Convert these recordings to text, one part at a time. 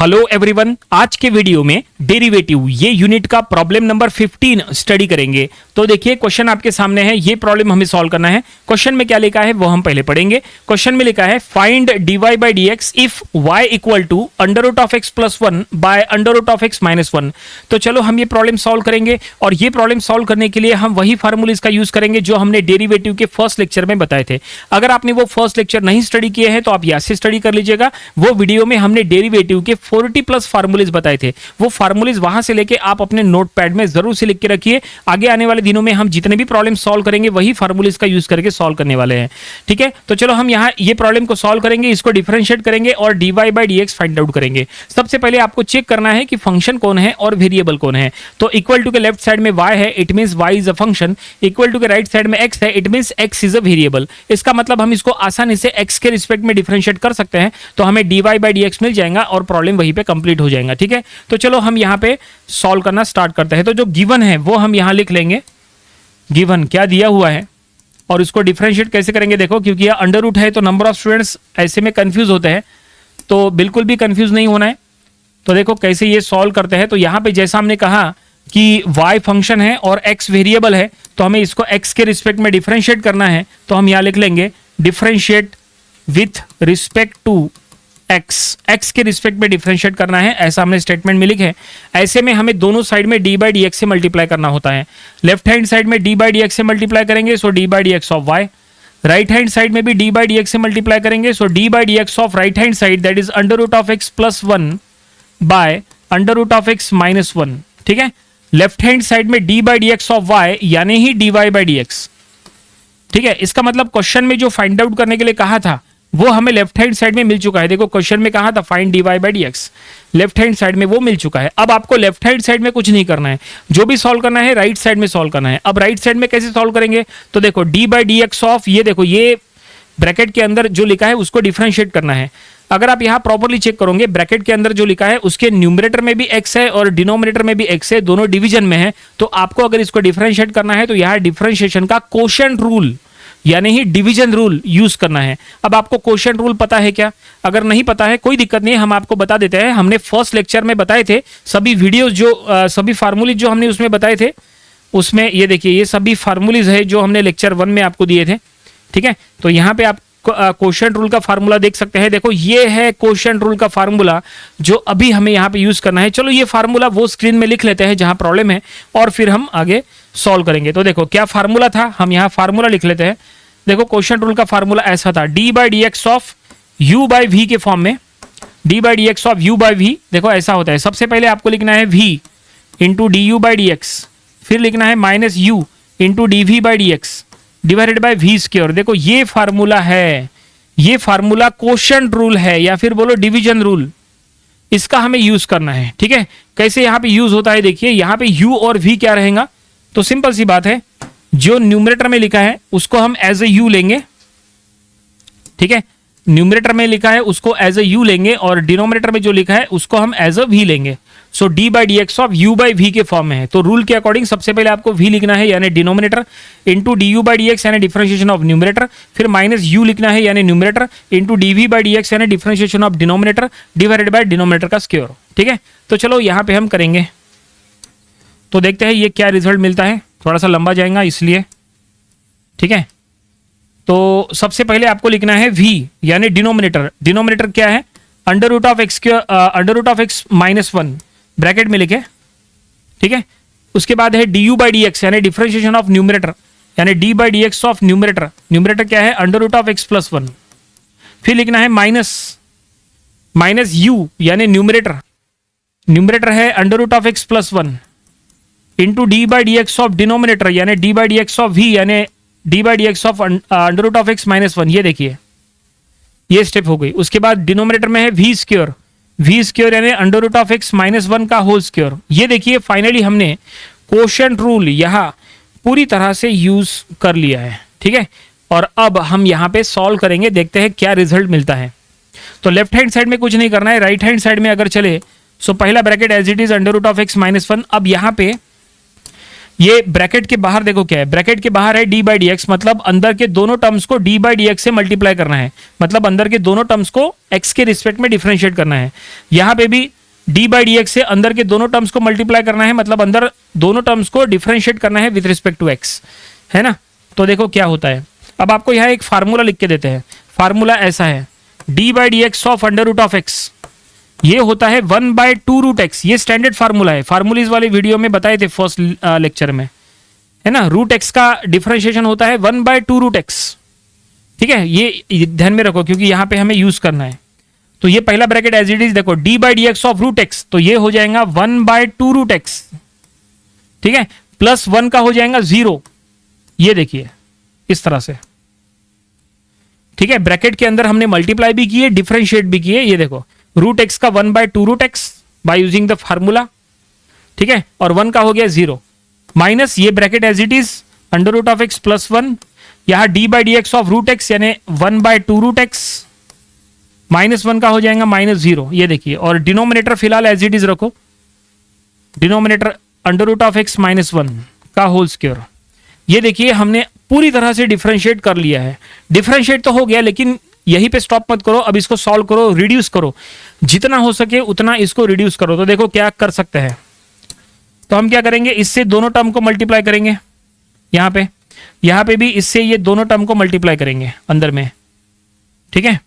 Hello everyone, आज के video में डेरिवेटिव ये यूनिट का प्रॉब्लम नंबर 15 स्टडी करेंगे। तो देखिए क्वेश्चन आपके सामने है, ये प्रॉब्लम हमें सॉल्व करना है। क्वेश्चन में क्या लिखा है वो हम पहले पढ़ेंगे। क्वेश्चन में लिखा है find dy by dx if y equal to under root of X plus one by under root of X minus one. तो चलो हम ये प्रॉब्लम सॉल्व करेंगे और ये प्रॉब्लम सॉल्व करने के लिए हम वही फार्मूलेज का यूज करेंगे जो हमने डेरिवेटिव के फर्स्ट लेक्चर में बताए थे। अगर आपने वो फर्स्ट लेक्चर नहीं स्टडी किए हैं तो आप यहाँ से स्टडी कर लीजिएगा। वो वीडियो में हमने डेरिवेटिव के 40 प्लस फार्मूलेज बताए थे, वो फार्मूलेज वहां से लेके आप अपने नोटपैड में जरूर से लिख के रखिए। आगे आने वाले दिनों में हम जितने भी प्रॉब्लम सॉल्व करेंगे वही फार्मूलेज का यूज करके सॉल्व करने वाले हैं। ठीक है, तो चलो हम यहाँ ये प्रॉब्लम को सॉल्व करेंगे, इसको डिफरेंशिएट करेंगे और dy by dx find out करेंगे। सबसे पहले आपको चेक करना है कि फंक्शन कौन है और वेरिएबल कौन है। तो इक्वल टू के लेफ्ट साइड में y है, it means y is a function. Equal to के राइट साइड में x है, it means x is a variable. इसका मतलब हम इसको आसानी से x के रिस्पेक्ट में डिफरेंशिएट कर सकते हैं, तो हमें dy बाई dx मिल जाएगा और प्रॉब्लम वहीं पे कंप्लीट हो जाएगा। ठीक है, तो चलो हम यहाँ पे सॉल्व करना स्टार्ट करते हैं। तो जो गिवन है वो हम यहाँ लिख लेंगे, गिवन क्या दिया हुआ है और इसको डिफरेंशिएट कैसे करेंगे। देखो क्योंकि यह अंडर रूट है तो नंबर ऑफ स्टूडेंट्स ऐसे में कंफ्यूज होते हैं, तो बिल्कुल भी कंफ्यूज नहीं होना है। तो देखो कैसे ये सॉल्व करते हैं। तो यहाँ पे जैसा हमने कहा कि y फंक्शन है और x वेरिएबल है, तो हमें इसको x के रिस्पेक्ट में डिफरेंशिएट करना है। तो हम यहाँ लिख लेंगे differentiate with respect to x के रिस्पेक्ट में डिफरेंशिएट करना है, ऐसा हमने स्टेटमेंट में लिखे। ऐसे में हमें दोनों साइड में dy बाई dx से मल्टीप्लाई करना होता है। लेफ्ट हैंड साइड में dy बाई dx से मल्टीप्लाई करेंगे, so dy by dx of y। Right hand side में भी dy बाई dx से मल्टीप्लाई करेंगे, so dy by dx of right hand side that is under root of x plus one by under root of x minus one. ठीक है, left hand side में dy by dx of y यानी ही dy by dx। ठीक है, इसका मतलब question में जो फाइंड आउट करने के लिए कहा था वो हमें लेफ्ट हैंड साइड में मिल चुका है। देखो क्वेश्चन में कहा था find dy by dx, left hand side में वो मिल चुका है। अब आपको लेफ्ट हैंड साइड में कुछ नहीं करना है, जो भी सॉल्व करना है राइट साइड में सॉल्व करना है। अब राइट साइड में कैसे सॉल्व करेंगे, तो देखो dy बाई dx ऑफ, ये देखो ये ब्रैकेट के अंदर जो लिखा है उसको डिफरेंशिएट करना है। अगर आप यहाँ प्रॉपर्ली चेक करोगे, ब्रैकेट के अंदर जो लिखा है उसके न्यूमरेटर में भी x है और डिनोमिनेटर में भी x है, दोनों डिवीजन में है। तो आपको अगर इसको डिफरेंशिएट करना है तो यहाँ डिफरेंशिएशन का कोशेंट रूल यानी ही डिवीजन रूल यूज करना है। अब आपको कोशेंट रूल पता है क्या? अगर नहीं पता है कोई दिक्कत नहीं, हम आपको बता देते हैं। हमने फर्स्ट लेक्चर में बताए थे सभी वीडियोस जो सभी फार्मूले जो हमने उसमें बताए थे, उसमें ये देखिए ये सभी फार्मूलीज है जो हमने लेक्चर 1 में आपको दिए थे। ठीक है, तो यहाँ पे आप कोशेंट रूल का फार्मूला देख सकते हैं। देखो ये है कोशेंट रूल का फार्मूला जो अभी हमें यहाँ पे यूज करना है। चलो ये फार्मूला वो स्क्रीन में लिख लेते हैं जहां प्रॉब्लम है और फिर हम आगे सॉल्व करेंगे। तो देखो क्या फार्मूला था, हम यहाँ फार्मूला लिख लेते हैं। देखो कोशेंट रूल का फार्मूला ऐसा था, D by D X of U by V के फॉर्म में, D by D X of U by V. देखो ऐसा होता है, सबसे पहले आपको लिखना है v into D U by D X, फिर लिखना है minus U into D V by D X divided by V square. देखो ये फार्मूला है, ये फार्मूला कोशेंट रूल है या फिर बोलो डिवीजन रूल, इसका हमें यूज करना है। ठीक है, कैसे यहाँ पे यूज होता है देखिए, यहाँ पे u और v क्या रहेगा, तो सिंपल सी बात है, जो न्यूमरेटर में लिखा है उसको हम एज ए यू लेंगे। ठीक है, न्यूमरेटर में लिखा है उसको एज ए यू लेंगे और डिनोमिनेटर में जो लिखा है उसको हम एज अ v लेंगे। So D by D X of U by V के फॉर्म में है। तो रूल के अकॉर्डिंग सबसे पहले आपको v लिखना है यानी denominator, into D U by D X यानी डिफरेंशिएशन ऑफ न्यूमरेटर, फिर माइनस u लिखना है यानी numerator, into D V by D X यानी differentiation of denominator divided by denominator का स्क्वायर। ठीक है, तो चलो यहाँ पे हम करेंगे, तो देखते हैं ये क्या रिजल्ट मिलता है। थोड़ा सा लंबा जाएगा इसलिए। ठीक है, तो सबसे पहले आपको लिखना है v यानी डिनोमिनेटर। डिनोमिनेटर क्या है, under root of X minus one bracket में लिखे। ठीक है, उसके बाद है D U by D X यानी डिफरेंशिएशन ऑफ न्यूमरेटर यानी D by D X of numerator. Numerator क्या है, under root of X plus one, फिर लिखना है माइनस यू यानी न्यूमरेटर, न्यूमरेटर है under root of X plus one into D by D X of denominator यानी D by D X of V यानी D by D X of under root of X minus one. ये देखिए ये step हो गई। उसके बाद denominator में है वी स्क्वायर यानी under root of X minus one का होल स्क्वायर। ये देखिए फाइनली हमने कोशेंट रूल यहाँ पूरी तरह से यूज कर लिया है। ठीक है, और अब हम यहाँ पे सॉल्व करेंगे, देखते हैं क्या रिजल्ट मिलता है। तो लेफ्ट हैंड साइड में कुछ नहीं करना है, राइट हैंड साइड में अगर चले सो पहला bracket as it is under root of X minus one. अब यहाँ पे ये ब्रैकेट के बाहर देखो क्या है, ब्रैकेट के बाहर है डी बाई डी एक्स, मतलब अंदर के दोनों टर्म्स को डी बाई डी एक्स से मल्टीप्लाई करना है, मतलब अंदर के दोनों टर्म्स को एक्स के रिस्पेक्ट में डिफरेंशिएट करना है। यहाँ पे भी डी बाई डी एक्स से अंदर के दोनों टर्म्स को मल्टीप्लाई करना है, मतलब अंदर दोनों टर्म्स को डिफरेंशिएट करना है विथ रिस्पेक्ट टू एक्स, है ना। तो देखो क्या होता है, अब आपको यहाँ एक फार्मूला लिख के देते हैं। फार्मूला ऐसा है, D by D X of under root of X, ये होता है 1/2 रूट एक्स। ये स्टैंडर्ड फार्मूला है, फार्मूलीज वाले वीडियो में बताए थे फर्स्ट लेक्चर में, है ना। रूट एक्स का डिफरेंशिएशन होता है 1/2 रूट एक्स, ठीक है, ये ध्यान में रखो क्योंकि यहाँ पे हमें यूज करना है। तो ये पहला ब्रैकेट एज इट इज देखो, D by D X of root X, तो ये हो जाएगा 1/2 रूट एक्स, ठीक है, प्लस 1 का हो जाएगा 0, ये देखिए इस तरह से, ठीक है। ब्रैकेट के अंदर हमने मल्टीप्लाई भी किए, डिफरेंशिएट भी किए, ये देखो रूट एक्स का 1/2 root X by using the formula, ठीक है, और 1 का हो गया 0, माइनस ये bracket as it is under root of X plus 1, यहां D by D X of root X यानी 1/2 रूट एक्स, माइनस 1 का हो जाएगा -0, ये देखिए, और डिनोमिनेटर फिलहाल एज इट इज रखो, denominator under root of X -1 का होल स्क्वायर। ये देखिए हमने पूरी तरह से डिफरेंशिएट कर लिया है, डिफरेंशिएट तो हो गया, लेकिन यहीं पे स्टॉप मत करो, अब इसको सॉल्व करो, रिड्यूस करो, जितना हो सके उतना इसको रिड्यूस करो। तो देखो क्या कर सकते हैं, तो हम क्या करेंगे, इससे दोनों टर्म को मल्टीप्लाई करेंगे, यहाँ पे भी इससे ये दोनों टर्म को मल्टीप्लाई करेंगे अंदर में, ठीक है।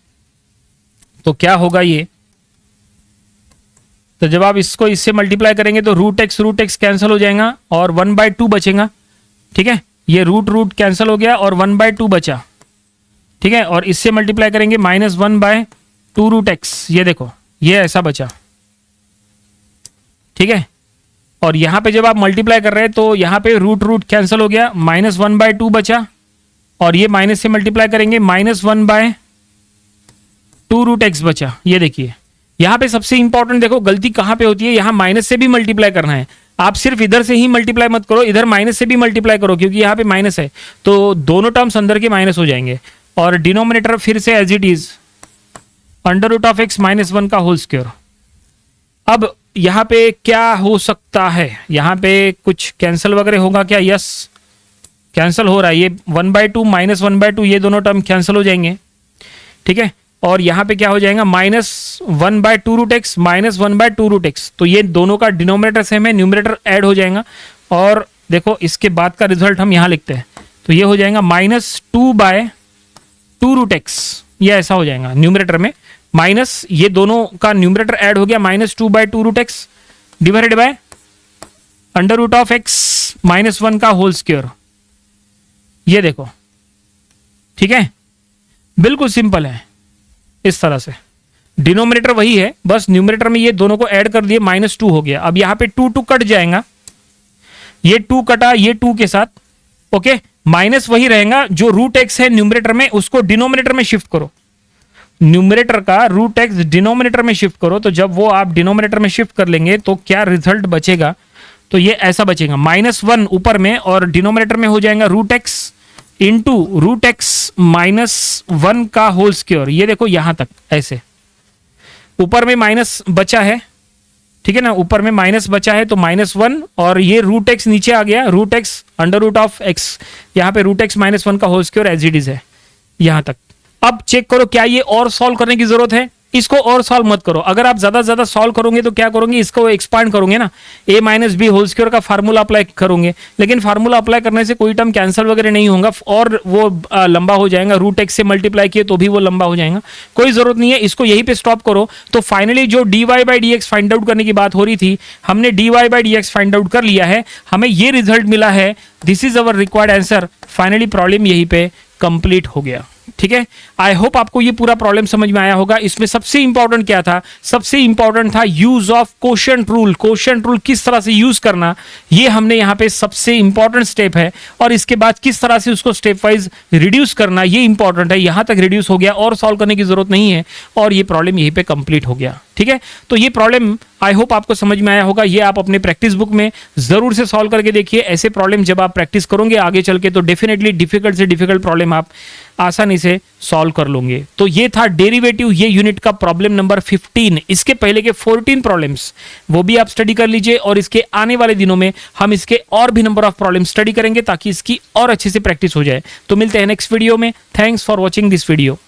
तो क्या होगा ये, तो जब आप इसको इससे मल्टीप्लाई करेंगे तो रूट एक्स कैंसिल हो जाएगा और 1/2 बचेगा, ठीक है, ये रूट कैंसिल हो गया और 1/2 बचा, ठीक है, और इससे मल्टीप्लाई करेंगे -1/2 रूट एक्स, ये देखो ये ऐसा बचा, ठीक है। और यहां पे जब आप मल्टीप्लाई कर रहे हैं तो यहां पे रूट कैंसिल हो गया, -1/2 बचा, और ये माइनस से मल्टीप्लाई करेंगे -1/2 रूट एक्स बचा, ये देखिए। यहां पे सबसे इंपॉर्टेंट देखो गलती कहां पे होती है, यहां माइनस से भी मल्टीप्लाई करना है, आप सिर्फ इधर से ही मल्टीप्लाई मत करो, इधर माइनस से भी मल्टीप्लाई करो, क्योंकि यहाँ पे माइनस है तो दोनों टर्म्स अंदर के माइनस हो जाएंगे, और डिनोमिनेटर फिर से as it is under root of X -1 का होल स्क्वायर। अब यहाँ पे क्या हो सकता है, यहाँ पे कुछ कैंसिल वगैरह होगा क्या, यस कैंसिल हो रहा है, ये 1/2 -1/2 ये दोनों टर्म कैंसिल हो जाएंगे, ठीक है, और यहाँ पे क्या हो जाएगा -1/2 रूट एक्स -1/2 रूट एक्स, तो ये दोनों का डिनोमिनेटर सेम है, न्यूमरेटर ऐड हो जाएगा, और देखो इसके बाद का रिजल्ट हम यहाँ लिखते हैं, तो ये हो जाएगा -2/2 रूट एक्स, ये ऐसा हो जाएगा न्यूमरेटर में, माइनस ये दोनों का न्यूमरेटर ऐड हो गया -2/2 root X divided by under root of X -1 का होल स्क्वायर, ये देखो, ठीक है, बिल्कुल सिंपल है इस तरह से। डिनोमिनेटर वही है, बस न्यूमरेटर में ये दोनों को ऐड कर दिए, -2 हो गया। अब यहाँ पे 2 कट जाएगा, ये 2 कटा ये 2 के साथ, ओके, माइनस वही रहेगा, जो रूट एक्स है न्यूमरेटर में उसको डिनोमिनेटर में शिफ्ट करो, न्यूमरेटर का रूट एक्स डिनोमिनेटर में शिफ्ट करो, तो जब वो आप डिनोमिनेटर में शिफ्ट कर लेंगे तो क्या रिजल्ट बचेगा, तो ये ऐसा बचेगा, -1 ऊपर में और डिनोमिनेटर में हो जाएगा root X into root X -1 का होल स्क्वायर, ये देखो यहां तक ऐसे, ऊपर में माइनस बचा है, ठीक है ना, ऊपर में माइनस बचा है तो -1, और ये रूट एक्स नीचे आ गया, root X under root of X, यहाँ पे रूट एक्स -1 का whole square as it is है यहां तक। अब चेक करो क्या ये और सॉल्व करने की जरूरत है, इसको और सॉल्व मत करो, अगर आप ज्यादा से ज्यादा सॉल्व करोगे तो क्या करोगे, इसको एक्सपांड करोगे ना, a - b होल स्क्वायर का फार्मूला अप्लाई करोगे, लेकिन फार्मूला अप्लाई करने से कोई टर्म कैंसिल वगैरह नहीं होगा और वो लंबा हो जाएगा, रूट एक्स से मल्टीप्लाई किए तो भी वो लंबा हो जाएगा, कोई जरूरत नहीं है, इसको यहीं पे स्टॉप करो। तो फाइनली जो dy/dx फाइंड आउट करने की बात हो रही थी, हमने dy/dx फाइंड आउट कर लिया है, हमें ये रिजल्ट मिला है, this is our required answer. Finally problem यहीं पे कंप्लीट हो गया, ठीक है। आई होप आपको ये पूरा प्रॉब्लम समझ में आया होगा। इसमें सबसे इंपॉर्टेंट क्या था, सबसे इंपॉर्टेंट था use of quotient rule, quotient rule किस तरह से यूज करना, ये हमने यहाँ पे सबसे इंपॉर्टेंट स्टेप है, और इसके बाद किस तरह से उसको स्टेप वाइज रिड्यूस करना ये इंपॉर्टेंट है। यहां तक रिड्यूस हो गया और सॉल्व करने की जरूरत नहीं है, और ये प्रॉब्लम यहीं पे कंप्लीट हो गया, ठीक है। तो ये प्रॉब्लम आई होप आपको समझ में आया होगा, ये आप अपने प्रैक्टिस बुक में जरूर से सॉल्व करके देखिए। ऐसे प्रॉब्लम जब आप प्रैक्टिस करोगे आगे चल के तो डेफिनेटली डिफिकल्ट से डिफिकल्ट प्रॉब्लम आप आसानी से सॉल्व कर लोगे। तो ये था डेरिवेटिव ये यूनिट का प्रॉब्लम नंबर 15। इसके पहले के 14 प्रॉब्लम्स वो भी आप स्टडी कर लीजिए, और इसके आने वाले दिनों में हम इसके और भी नंबर ऑफ प्रॉब्लम स्टडी करेंगे ताकि इसकी और अच्छे से प्रैक्टिस हो जाए। तो मिलते हैं नेक्स्ट वीडियो में। Thanks for watching this video.